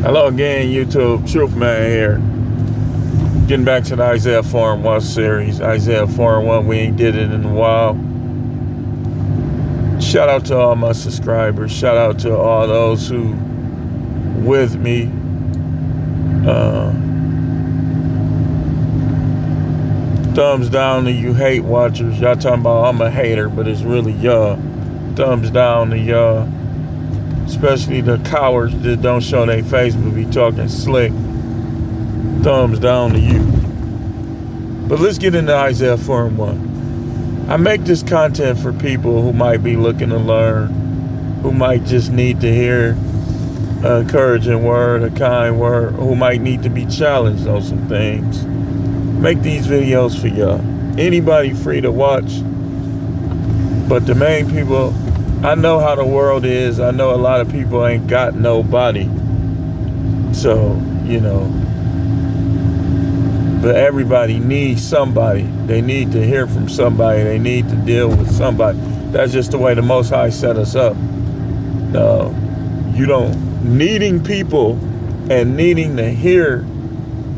Hello again, YouTube. Truth Man here. Getting back to the Isaiah 4:1 series. Isaiah 4:1, we ain't did it in a while. Shout out to all my subscribers. Shout out to all those who with me. Thumbs down to you hate watchers. Y'all talking about I'm a hater, but it's really y'all. Thumbs down to y'all. Especially the cowards that don't show their face but be talking slick. Thumbs down to you. But let's get into Isaiah 4:1. I make this content for people who might be looking to learn, who might just need to hear an encouraging word, a kind word, who might need to be challenged on some things. Make these videos for y'all. Anybody free to watch. But the main people, I know how the world is. I know a lot of people ain't got nobody. So, but everybody needs somebody. They need to hear from somebody. They need to deal with somebody. That's just the way the Most High set us up. Needing people and needing to hear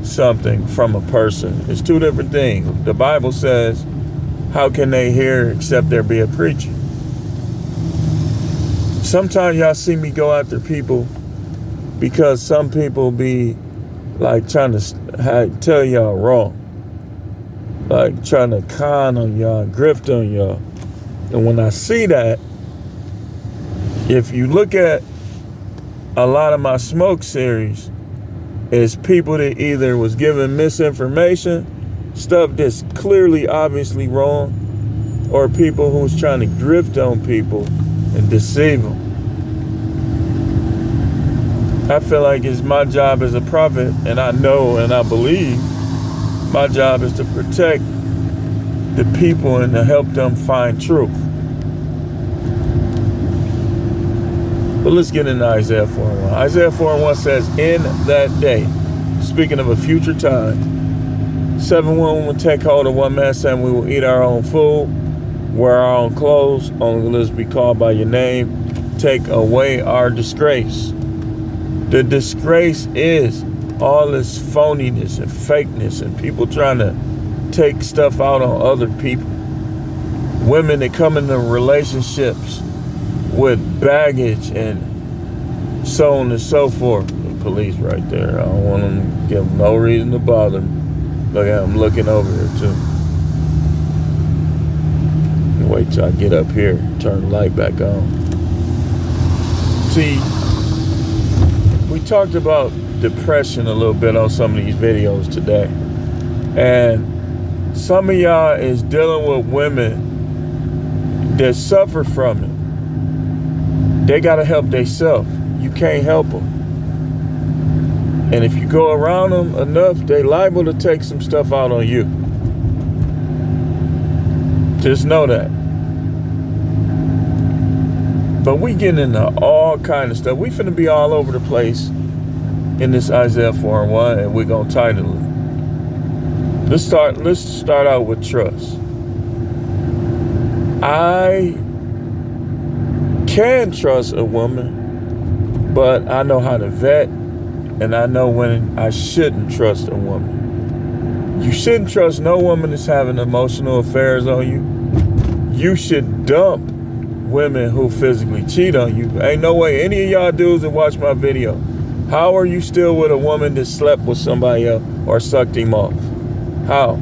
something from a person is two different things. The Bible says, how can they hear except there be a preacher? Sometimes y'all see me go after people because some people be like trying to tell y'all wrong. Like trying to con on y'all, grift on y'all. And when I see that, if you look at a lot of my smoke series, it's people that either was given misinformation, stuff that's clearly, obviously wrong, or people who's trying to grift on people and deceive them. I feel like it's my job as a prophet, and I know and I believe my job is to protect the people and to help them find truth. But let's get into Isaiah 4:1. Isaiah 4:1 says, in that day, speaking of a future time, 7 women will take hold of one man, saying, we will eat our own food, wear our own clothes, only let us be called by your name, take away our disgrace. The disgrace is all this phoniness and fakeness and people trying to take stuff out on other people. Women that come into relationships with baggage and so on and so forth. The police right there. I don't want them to give them no reason to bother me. Look at them looking over here too. Wait till I get up here, turn the light back on. See, we talked about depression a little bit on some of these videos today. And some of y'all is dealing with women that suffer from it. They got to help themselves. You can't help them. And if you go around them enough, they liable to take some stuff out on you. Just know that. But we getting into all kind of stuff. We finna be all over the place in this Isaiah 4:1, and we're gonna title it. Let's start out with trust. I can trust a woman, but I know how to vet, and I know when I shouldn't trust a woman. You shouldn't trust no woman that's having emotional affairs on you. You should dump women who physically cheat on you. Ain't no way any of y'all dudes that watch my video, how are you still with a woman that slept with somebody else or sucked him off? How?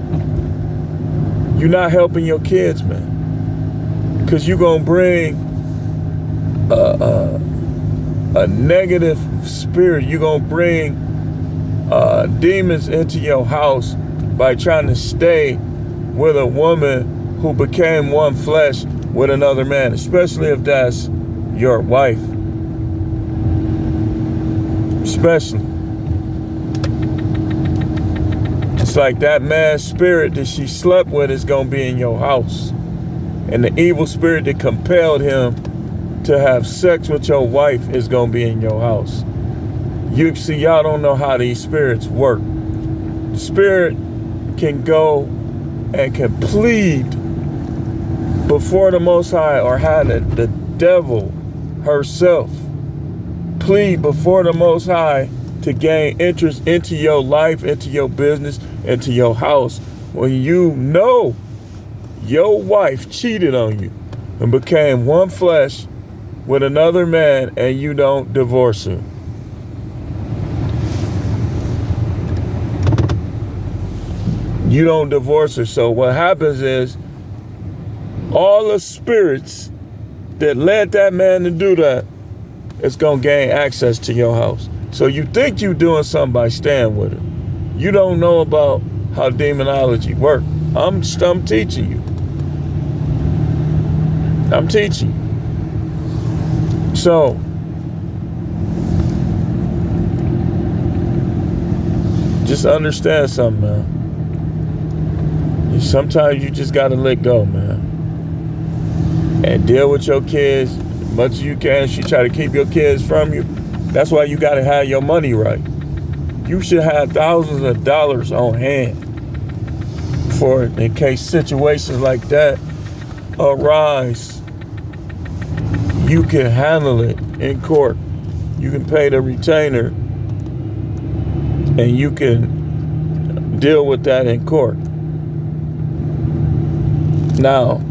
You're not helping your kids, man. Because you're going to bring a negative spirit. You're going to bring demons into your house by trying to stay with a woman who became one flesh with another man, especially if that's your wife. Especially. It's like that man's spirit that she slept with is going to be in your house. And the evil spirit that compelled him to have sex with your wife is going to be in your house. You see, y'all don't know how these spirits work. The spirit can go and can plead before the Most High, or had the devil herself plead before the Most High to gain interest into your life, into your business, into your house, when you know your wife cheated on you and became one flesh with another man and you don't divorce her. You don't divorce her. So what happens is all the spirits that led that man to do that is going to gain access to your house. So you think you're doing something by staying with her. You don't know about how demonology works. I'm teaching you. I'm teaching you. So, just understand something, man. Sometimes you just got to let go, man. And deal with your kids as much as you can. She try to keep your kids from you. That's why you got to have your money right. You should have thousands of dollars on hand for it in case situations like that arise. You can handle it in court. You can pay the retainer and you can deal with that in court. Now,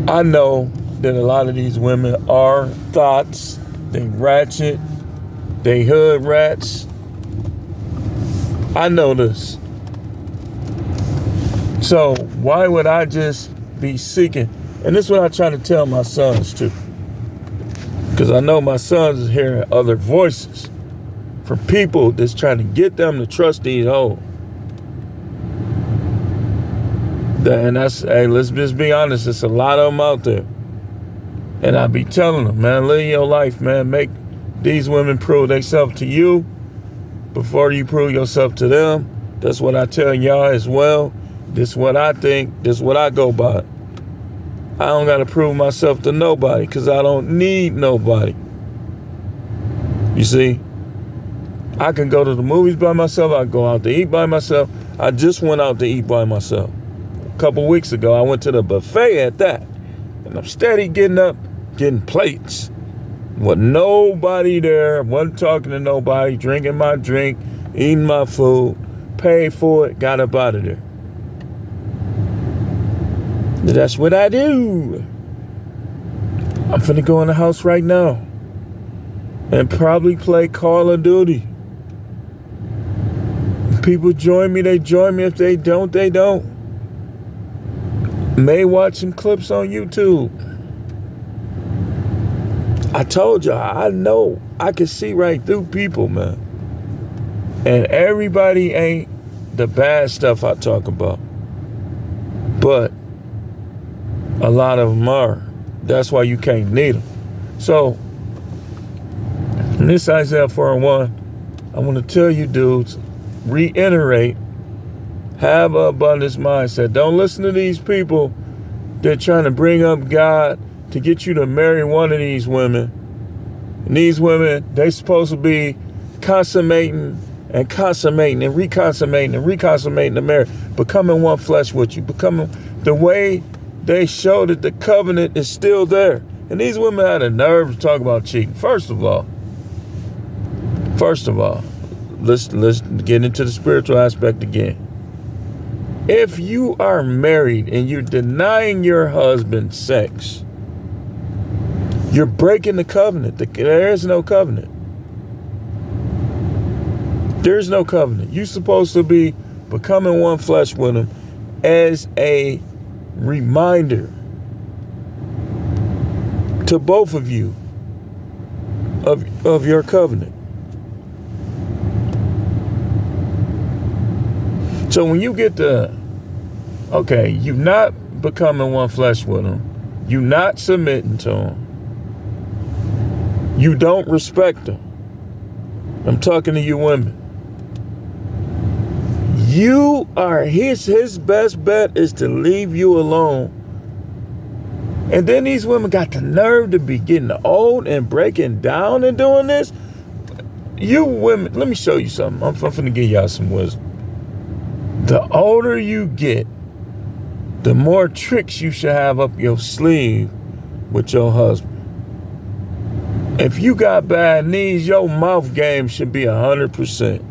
I know that a lot of these women are thoughts. They ratchet. They hood rats. I know this. So why would I just be seeking? And this is what I try to tell my sons too. Because I know my sons is hearing other voices from people that's trying to get them to trust these hoes. And that's, hey, let's just be honest, there's a lot of them out there. And I be telling them, man, live your life, man. Make these women prove themselves to you before you prove yourself to them. That's what I tell y'all as well. This is what I think. This is what I go by. I don't got to prove myself to nobody because I don't need nobody. You see, I can go to the movies by myself. I can go out to eat by myself. I just went out to eat by myself. A couple weeks ago, I went to the buffet at that. And I'm steady getting up, getting plates. With nobody there, wasn't talking to nobody, drinking my drink, eating my food, paid for it, got up out of there. That's what I do. I'm finna go in the house right now and probably play Call of Duty. If people join me, they join me. If they don't, they don't. May watch some clips on YouTube. I told you, I know I can see right through people, man. And everybody ain't the bad stuff I talk about. But a lot of them are. That's why you can't need them. So, in this Isaiah 4:1, I want to tell you dudes, reiterate, have an abundance mindset. Don't listen to these people that trying to bring up God to get you to marry one of these women. And these women, they supposed to be consummating and reconsummating the marriage, becoming one flesh with you, becoming the way they show that the covenant is still there. And these women had a nerve to talk about cheating. First of all, let's get into the spiritual aspect again. If you are married and you're denying your husband sex, you're breaking the covenant. There is no covenant. There's no covenant. You're supposed to be becoming one flesh with him as a reminder to both of you of your covenant. So when you get okay, you're not becoming one flesh with him. You're not submitting to him. You don't respect him. I'm talking to you women. You are his best bet is to leave you alone. And then these women got the nerve to be getting old and breaking down and doing this. You women, let me show you something. I'm finna give y'all some wisdom. The older you get, the more tricks you should have up your sleeve with your husband. If you got bad knees, your mouth game should be 100%.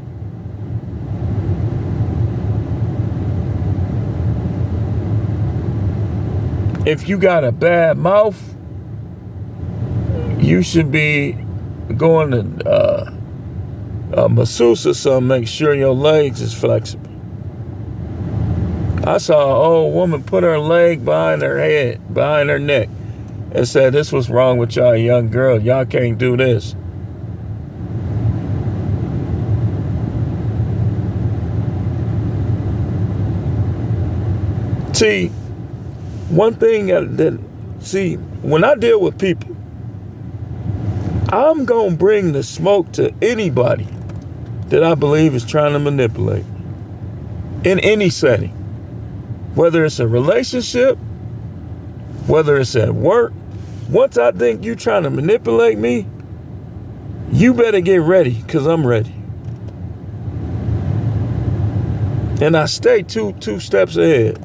If you got a bad mouth, you should be going to a masseuse or something, make sure your legs is flexible. I saw an old woman put her leg behind her head, behind her neck, and said, "This was wrong with y'all young girl. Y'all can't do this." See, one thing when I deal with people, I'm going to bring the smoke to anybody that I believe is trying to manipulate in any setting. Whether it's a relationship, whether it's at work, once I think you trying to manipulate me, you better get ready, because I'm ready. And I stay two steps ahead.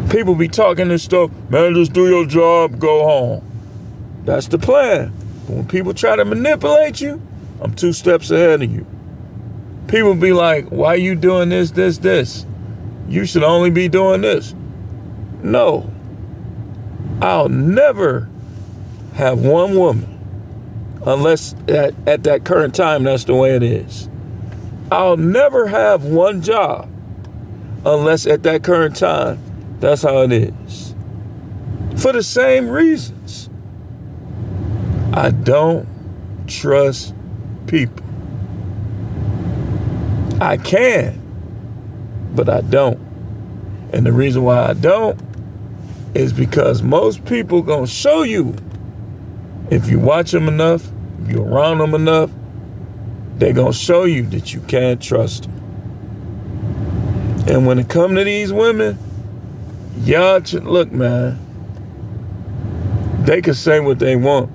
People be talking this stuff, man, just do your job, go home. That's the plan. But when people try to manipulate you, I'm 2 steps ahead of you. People be like, why you doing this? You should only be doing this. No. I'll never have one woman, unless at that current time that's the way it is. I'll never have one job, unless at that current time that's how it is. For the same reasons. I don't trust people. I can, but I don't. And the reason why I don't is because most people gonna show you, if you watch them enough, if you're around them enough, they're gonna show you that you can't trust them. And when it come to these women, y'all look, man, they can say what they want.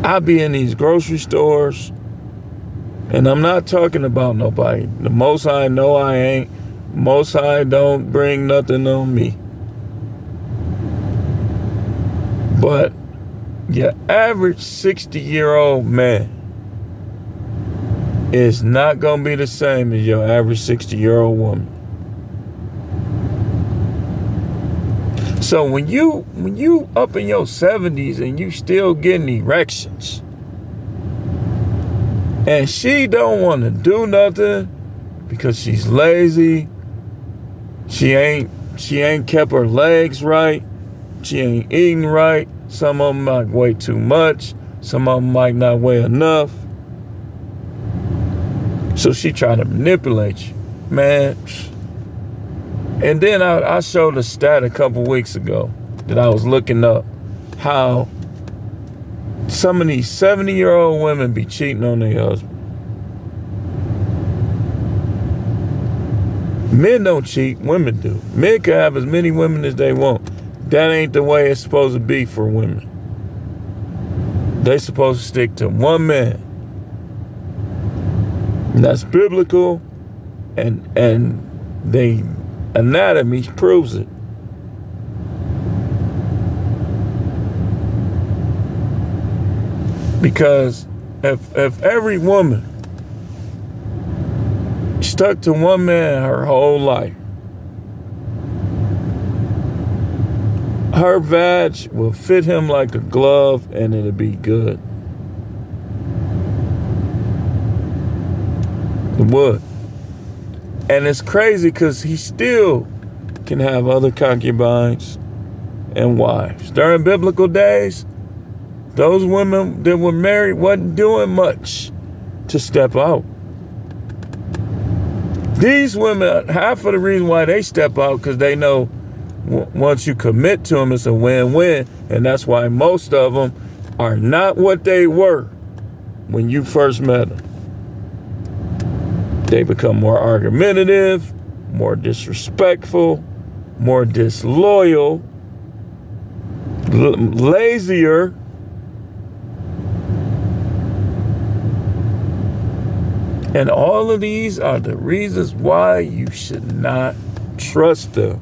I be in these grocery stores, and I'm not talking about nobody. The Most High know I ain't. Most High don't bring nothing on me. But your average 60-year-old man is not going to be the same as your average 60-year-old woman. So when you up in your 70s and you still getting erections, and she don't want to do nothing because she's lazy, she ain't kept her legs right, she ain't eating right, some of them might weigh too much, some of them might not weigh enough, so she trying to manipulate you, man. And then I showed a stat a couple weeks ago that I was looking up, how some of these 70-year-old women be cheating on their husband. Men don't cheat, women do. Men can have as many women as they want. That ain't the way it's supposed to be for women. They supposed to stick to one man. And that's biblical, and they anatomy proves it. Because if every woman stuck to one man her whole life, her vag will fit him like a glove, and it'll be good. It would. And it's crazy because he still can have other concubines and wives. During biblical days, those women that were married wasn't doing much to step out. These women, half of the reason why they step out, because they know once you commit to them, it's a win-win. And that's why most of them are not what they were when you first met them. They become more argumentative, more disrespectful, more disloyal, lazier. And all of these are the reasons why you should not trust them.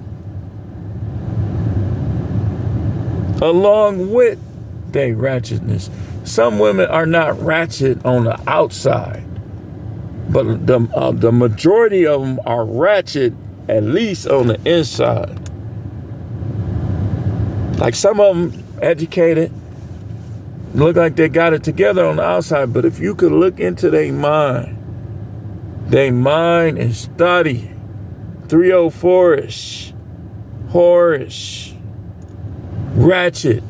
Along with they ratchetness. Some women are not ratchet on the outside, but the majority of them are ratchet at least on the inside. Like some of them educated, look like they got it together on the outside, but if you could look into their mind and study 304-ish, whorish, ratchet,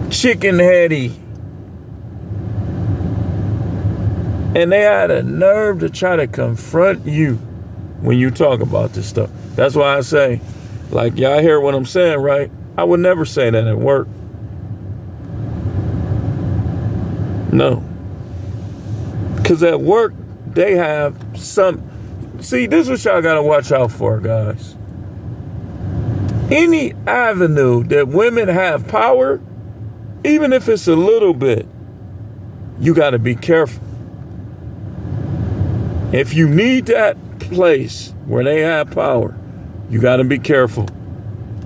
chicken heady, and they had a nerve to try to confront you when you talk about this stuff. That's why I say, like, y'all hear what I'm saying, right? I would never say that at work. No. Because at work, they have some... See, this is what y'all got to watch out for, guys. Any avenue that women have power, even if it's a little bit, you got to be careful. If you need that place where they have power, you got to be careful.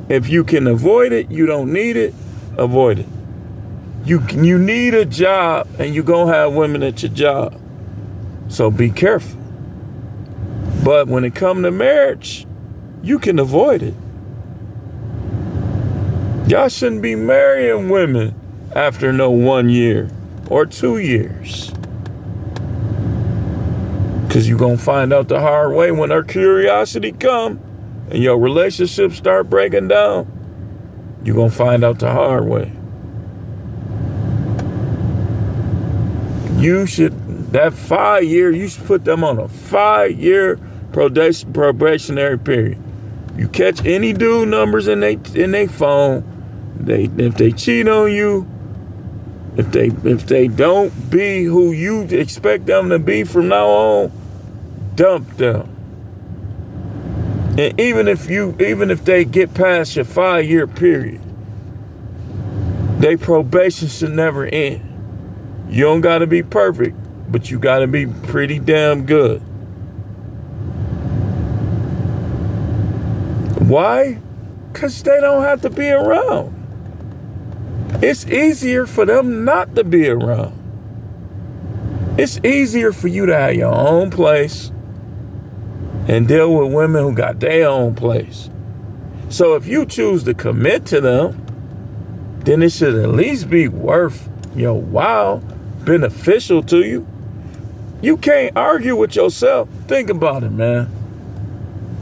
If you can avoid it, you don't need it, avoid it. You need a job, and you're going to have women at your job. So be careful. But when it comes to marriage, you can avoid it. Y'all shouldn't be marrying women after no 1 year or 2 years. Because you're going to find out the hard way when her curiosity come and your relationship start breaking down. You're going to find out the hard way. You should, that 5 year, you should put them on a 5-year probationary period. You catch any dude numbers in they phone, if they cheat on you, if they don't be who you expect them to be from now on, dump them. And even if they get past your 5-year period, their probation should never end. You don't gotta be perfect, but you gotta be pretty damn good. Why? Because they don't have to be around. It's easier for them not to be around. It's easier for you to have your own place and deal with women who got their own place. So if you choose to commit to them, then it should at least be worth your while, beneficial to you. You can't argue with yourself. Think about it, man.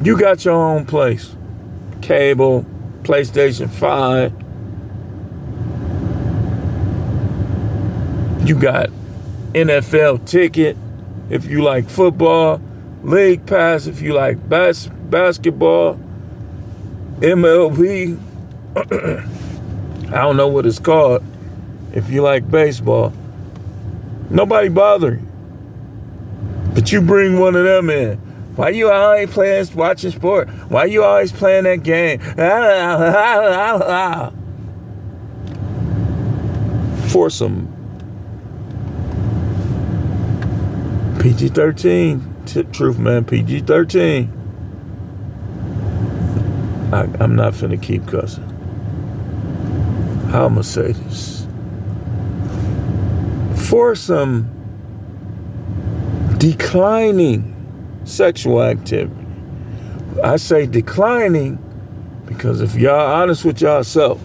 You got your own place. Cable, PlayStation 5. You got NFL ticket if you like football, league pass if you like basketball, MLB. I don't know what it's called if you like baseball. Nobody bothering you. But you bring one of them in. Why you always watching sport? Why you always playing that game? For some PG-13. Truth, man, PG-13. I'm not finna keep cussing. How I'ma say this? For some declining sexual activity. I say declining because if y'all honest with yourself,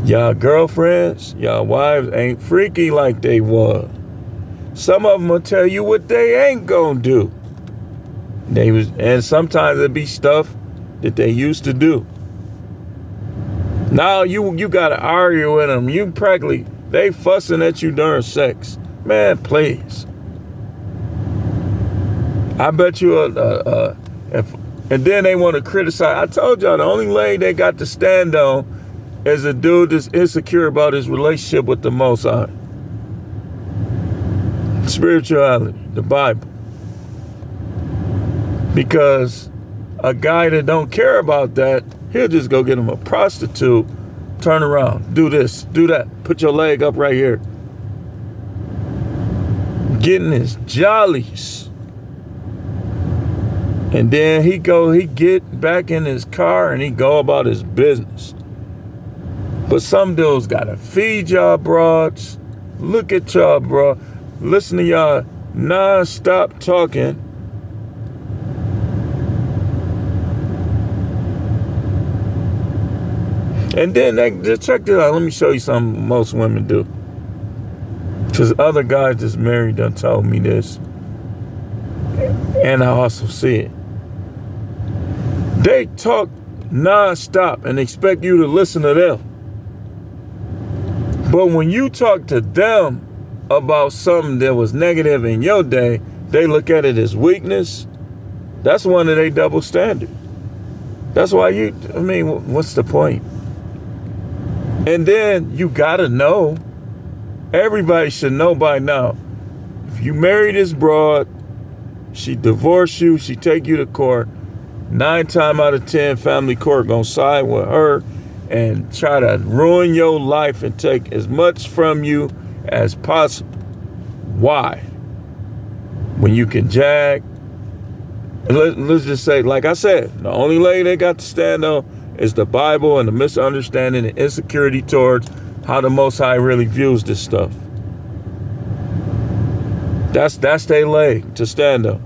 y'all girlfriends, y'all wives ain't freaky like they was. Some of them will tell you what they ain't gonna do. And sometimes it be stuff that they used to do. Now you gotta argue with them. You practically, they fussing at you during sex. Man, please. I bet you and then they want to criticize. I told y'all the only leg they got to stand on is a dude that's insecure about his relationship with the Most High. Spirituality, the Bible. Because a guy that don't care about that, he'll just go get him a prostitute, turn around, do this, do that, put your leg up right here. Getting his jollies. And then he get back in his car and he go about his business. But some dudes gotta feed y'all broads. Look at y'all, bro. Listen to y'all non-stop talking. And then just check this out. Let me show you something most women do. Because other guys that's married done told me this. And I also see it. They talk non-stop and expect you to listen to them. But when you talk to them about something that was negative in your day, they look at it as weakness. That's one of their double standards. That's why what's the point? And then you gotta know, everybody should know by now, if you marry this broad, she divorce you, she take you to court, 9 times out of 10, family court gonna side with her and try to ruin your life and take as much from you as possible. Why? When you can jag, and let's just say, like I said, the only lady they got to stand on is the Bible and the misunderstanding and insecurity towards how the Most High really views this stuff. That's their leg to stand on.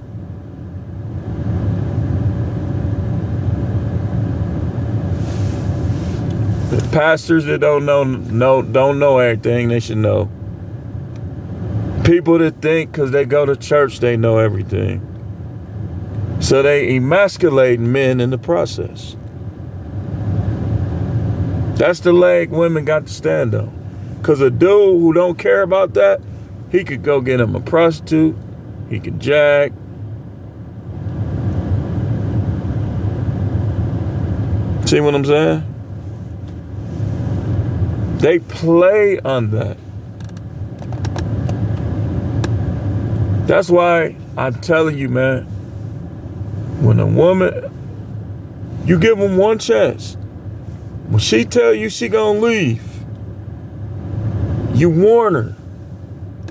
The pastors that don't know everything, they should know. People that think because they go to church they know everything. So they emasculate men in the process. That's the leg women got to stand on. Because a dude who don't care about that, he could go get him a prostitute. He could jag. See what I'm saying? They play on that. That's why I'm telling you, man, when a woman, you give them one chance. When she tell you she gonna leave, you warn her.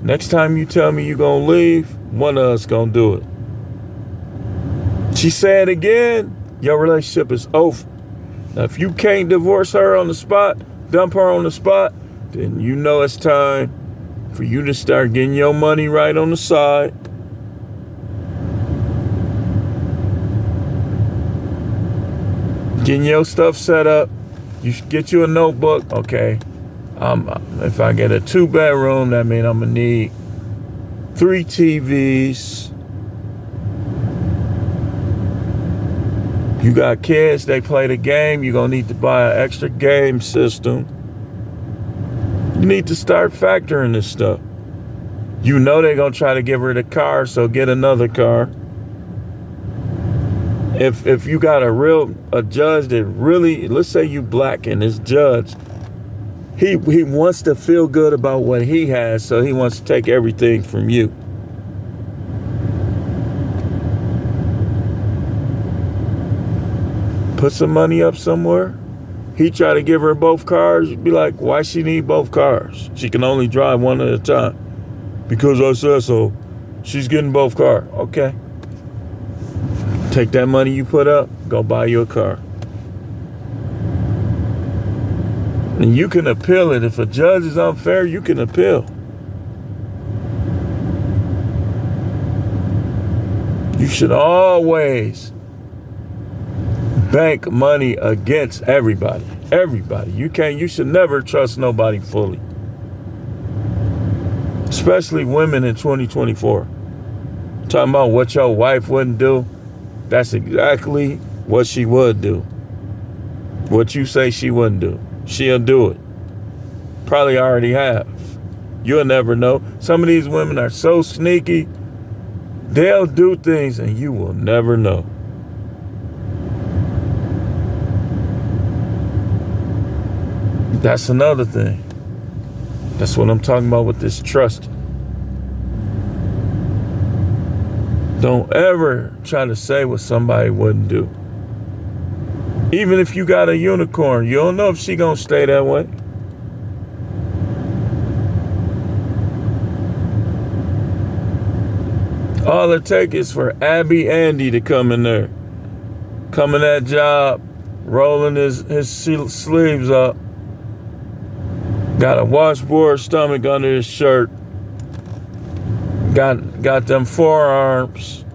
Next time you tell me you gonna leave, one of us gonna do it. She say it again, your relationship is over. Now, if you can't divorce her on the spot, dump her on the spot, then you know it's time for you to start getting your money right on the side. Getting your stuff set up. You should get you a notebook. Okay, if I get a 2-bedroom, that means I'm gonna need 3 TVs. You got kids, they play the game, you're gonna need to buy an extra game system. You need to start factoring this stuff. You know they're gonna try to give her the car, so get another car. If you got a judge that really, let's say you black and this judge, he wants to feel good about what he has, so he wants to take everything from you. Put some money up somewhere. He try to give her both cars. You'd be like, why she need both cars? She can only drive one at a time. Because I said so. She's getting both cars. Okay. Take that money you put up, go buy you a car. And you can appeal it. If a judge is unfair, you can appeal. You should always bank money against everybody. Everybody. You should never trust nobody fully. Especially women in 2024. Talking about what your wife wouldn't do. That's exactly what she would do. What you say she wouldn't do. She'll do it. Probably already have. You'll never know. Some of these women are so sneaky. They'll do things and you will never know. That's another thing. That's what I'm talking about with this trust. Don't ever try to say what somebody wouldn't do. Even if you got a unicorn, you don't know if she gonna stay that way. All it takes is for Abby Andy to come in there. Come in that job, rolling his sleeves up, Got a washboard stomach under his shirt. Got them forearms.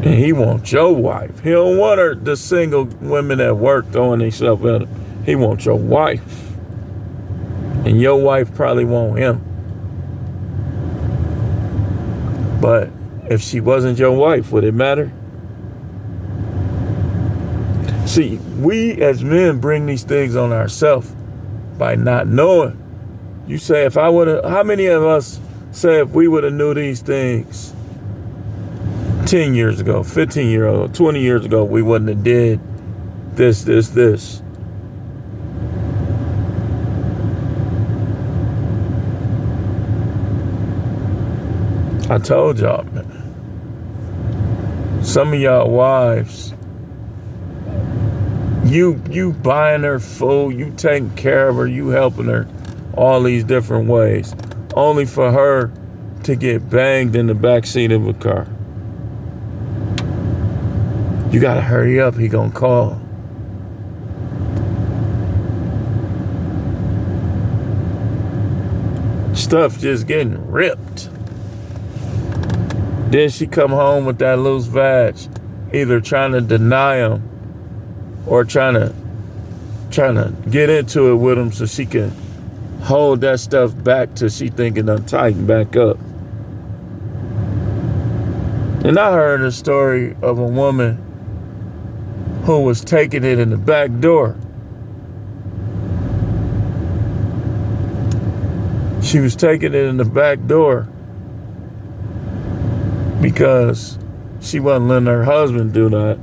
And he wants your wife. He don't want her, the single women at work throwing themselves at him. He wants your wife. And your wife probably want him. But if she wasn't your wife, would it matter? See, we as men bring these things on ourselves by not knowing. You say, if I would have, how many of us say if we would have knew these things 10 years ago, 15 years ago, 20 years ago, we wouldn't have did this. I told y'all, man. Some of y'all wives, you buying her food, you taking care of her, you helping her all these different ways, only for her to get banged in the backseat of a car. You gotta hurry up, he gonna call. Stuff just getting ripped. Then she come home with that loose vag, either trying to deny him or trying to get into it with him so she can hold that stuff back till she thinking it'll tighten back up. And I heard a story of a woman who was taking it in the back door. She was taking it in the back door because she wasn't letting her husband do that.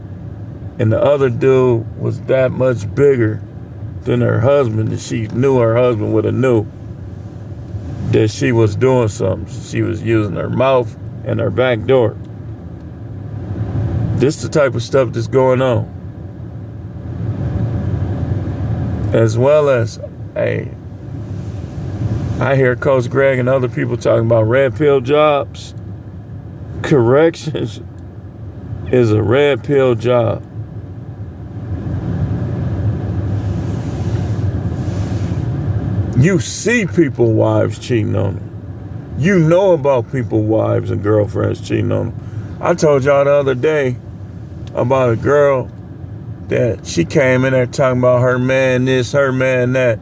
And the other dude was that much bigger than her husband that she knew her husband would have knew that she was doing something. She was using her mouth and her back door. This is the type of stuff that's going on. As well as, I hear Coach Greg and other people talking about red pill jobs. Corrections is a red pill job. You see people, wives cheating on them. You know about people, wives and girlfriends cheating on them. I told y'all the other day about a girl that she came in there talking about her man this, her man that.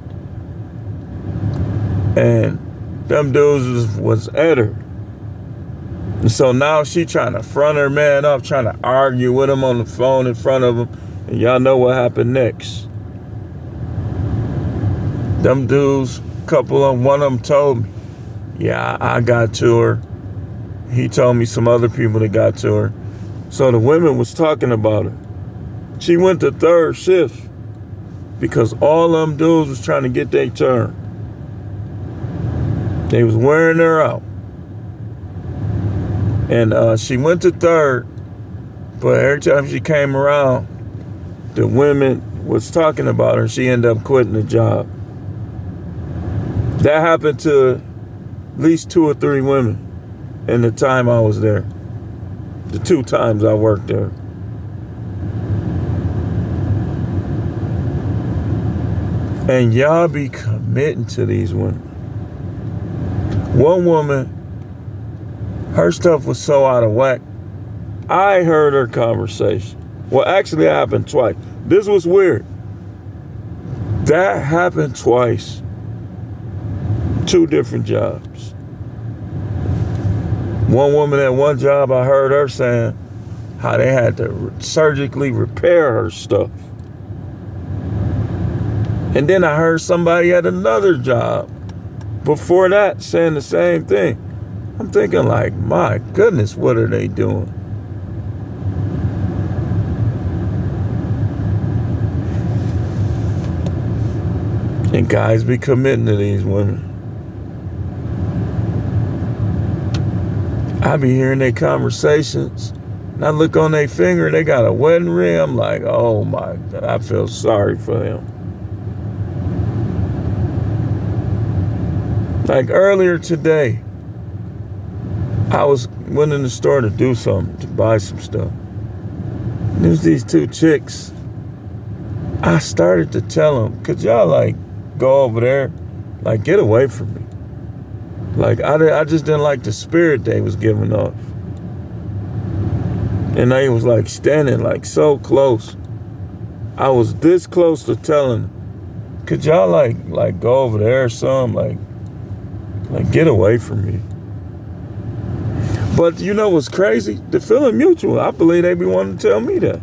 And them dudes was at her. And so now she trying to front her man up, trying to argue with him on the phone in front of him. And y'all know what happened next. Them dudes, one of them told me, yeah, I got to her. He told me some other people that got to her. So the women was talking about her. She went to third shift because all them dudes was trying to get their turn. They was wearing her out. And she went to third, but every time she came around, the women was talking about her. She ended up quitting the job. That happened to at least 2 or 3 women in the time I was there. The 2 times I worked there. And y'all be committing to these women. One woman, her stuff was so out of whack. I heard her conversation. Well, actually, it happened twice. This was weird. That happened twice. 2 different jobs. One woman at one job, I heard her saying how they had to surgically repair her stuff. And then I heard somebody at another job before that saying the same thing. I'm thinking like, my goodness, what are they doing? And guys be committing to these women. I be hearing their conversations, and I look on their finger, they got a wedding ring. I'm like, oh my God, I feel sorry for him. Like earlier today, I went in the store to do something, to buy some stuff. And there's these 2 chicks I started to tell them, could y'all like go over there? Like, get away from me. Like, I just didn't like the spirit they was giving off. And they was like standing like so close. I was this close to telling them, could y'all like go over there or something? Like get away from me. But you know what's crazy? The feeling mutual. I believe they be wanting to tell me that.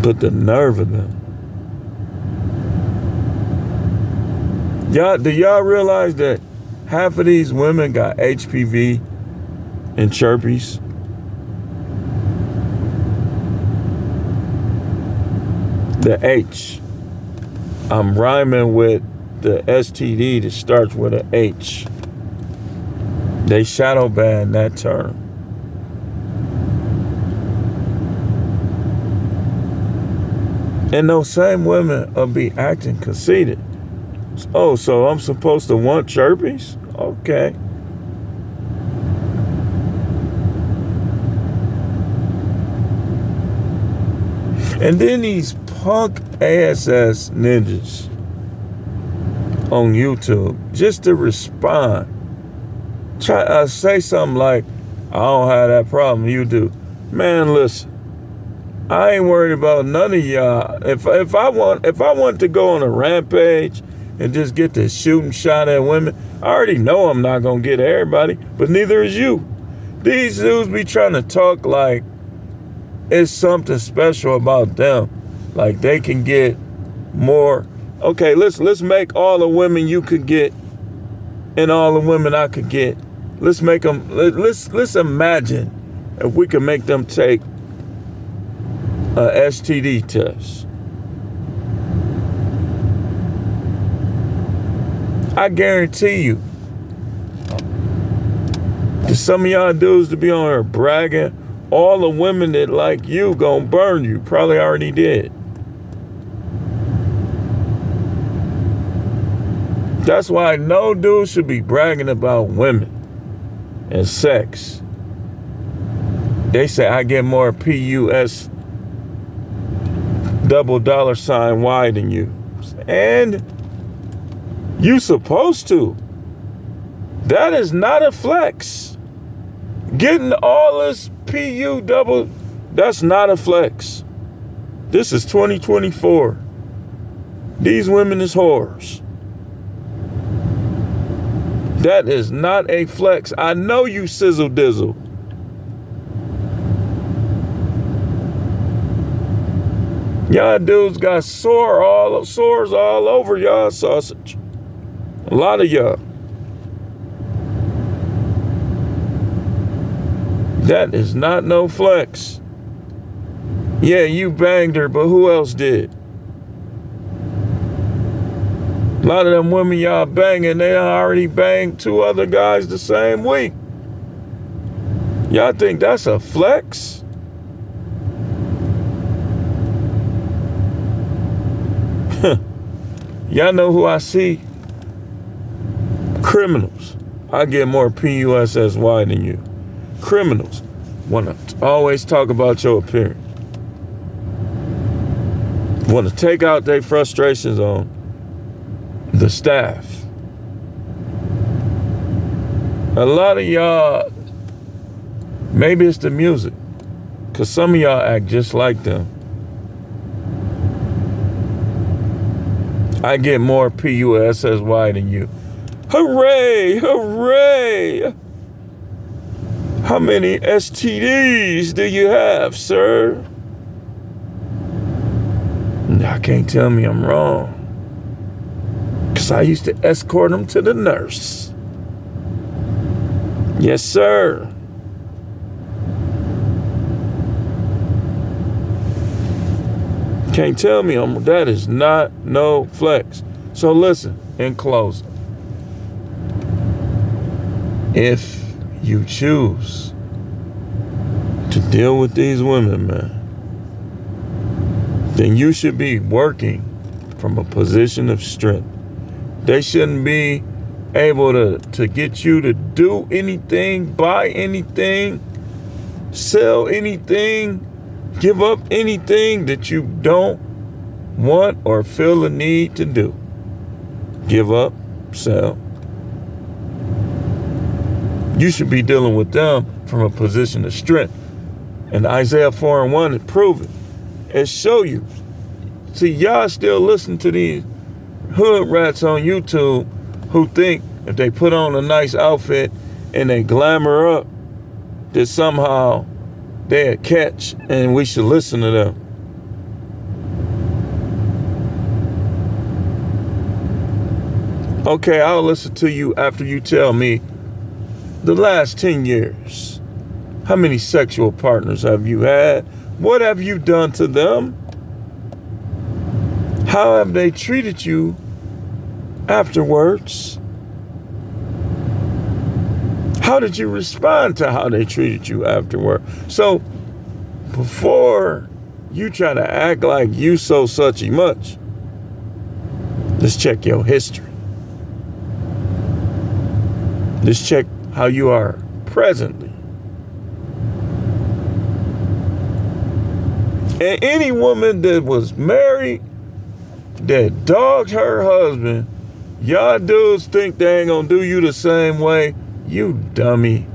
But the nerve of them. Do y'all realize that half of these women got HPV and chirpies? The H. I'm rhyming with the STD that starts with an H. They shadow ban that term. And those same women will be acting conceited. Oh, so I'm supposed to want chirpies? Okay. And then these punk ASS ninjas on YouTube, just to respond, try say something like, I don't have that problem, you do. Man, listen, I ain't worried about none of y'all. If I want to go on a rampage and just get to shooting shot at women, I already know I'm not gonna get everybody, but neither is you. These dudes be trying to talk like it's something special about them, like they can get more. Okay, let's make all the women you could get and all the women I could get. Let's make them. Let's imagine if we could make them take a STD test. I guarantee you, to some of y'all dudes to be on here bragging, all the women that like you gonna burn you. Probably already did. That's why no dude should be bragging about women and sex. They say I get more PUS $$ than you. And you supposed to. That is not a flex. Getting all this PU double, that's not a flex. This is 2024. These women is whores. That is not a flex. I know you sizzle dizzle. Y'all dudes got sores all over y'all sausage. A lot of y'all. That is not no flex. Yeah, you banged her, but who else did? A lot of them women y'all banging, they already banged 2 other guys the same week. Y'all think that's a flex? Y'all know who I see? Criminals. I get more PUSSY than you. Criminals want to always talk about your appearance. Want to take out their frustrations on the staff. A lot of y'all, maybe it's the music, because some of y'all act just like them. I get more PUSSY than you. Hooray! Hooray! How many STDs do you have, sir? Y'all can't tell me I'm wrong. Because I used to escort them to the nurse. Yes, sir. Can't tell me that is not no flex. So listen, in closing. If you choose to deal with these women, man, then you should be working from a position of strength. They shouldn't be able to get you to do anything, buy anything, sell anything, Give up anything that you don't want or feel a need to do. Give up, sell. You should be dealing with them from a position of strength. And Isaiah 4:1 it prove it. It show you. See, y'all still listen to these hood rats on YouTube who think if they put on a nice outfit and they glamour up, that somehow they'll catch and we should listen to them. Okay, I'll listen to you after you tell me the last 10 years. How many sexual partners have you had? What have you done to them? How have they treated you afterwards? How did you respond to how they treated you afterward? So before you try to act like you so such and much, let's check your history. Let's check how you are presently. And any woman that was married that dogged her husband, y'all dudes think they ain't gonna do you the same way. You dummy.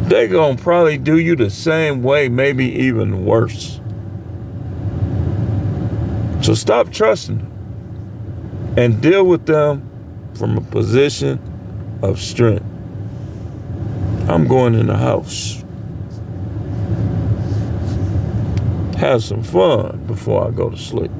They gonna probably do you the same way, maybe even worse. So stop trusting them and deal with them from a position of strength. I'm going in the house. Have some fun before I go to sleep.